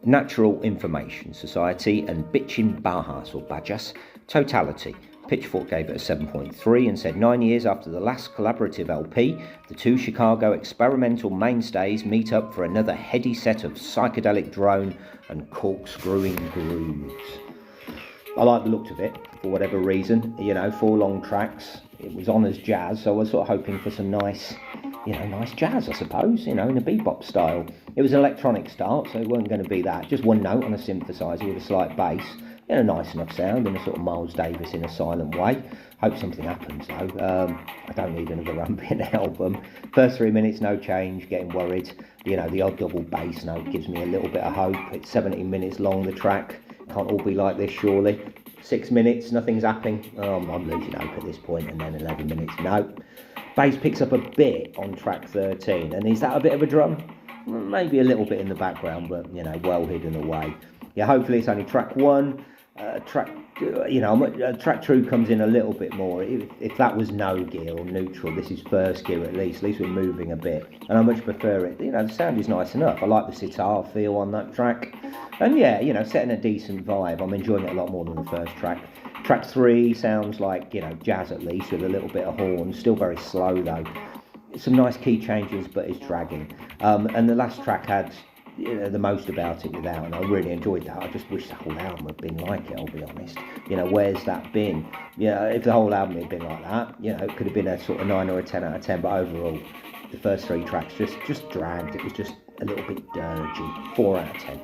Natural Information Society and Hitchin, Bajas or Bajas, Totality. Pitchfork gave it a 7.3 and said 9 years after the last collaborative LP, the two Chicago experimental mainstays meet up for another heady set of psychedelic drone and corkscrewing grooves. I like the look of it for whatever reason. 4 long tracks. It was on as jazz, so I was sort of hoping for some nice jazz, I suppose, in a bebop style. It was an electronic start, so it wasn't going to be that. Just one note on a synthesizer with a slight bass. A nice enough sound in a sort of Miles Davis in a silent way. Hope something happens though. I don't need another ambient album. First 3 minutes, no change, getting worried. The odd double bass note gives me a little bit of hope. It's 17 minutes long, the track. Can't all be like this, surely. 6 minutes, nothing's happening. I'm losing hope at this point, and then 11 minutes, no. Bass picks up a bit on track 13, and is that a bit of a drum? Maybe a little bit in the background, but, well hidden away. Yeah, hopefully it's only track 1. Track 2 comes in a little bit more. If that was no gear or neutral, this is first gear at least. At least we're moving a bit, and I much prefer it. The sound is nice enough. I like the sitar feel on that track, and setting a decent vibe. I'm enjoying it a lot more than the first track. Track 3 sounds like jazz at least, with a little bit of horn. Still very slow though. Some nice key changes, but it's dragging. And the last track had the most about it without, and I really enjoyed that. I just wish the whole album had been like it, I'll be honest. Where's that been? If the whole album had been like that, it could have been a sort of 9 or a 10 out of 10, but overall, the first 3 tracks just dragged. It was just a little bit dirgy. 4 out of 10.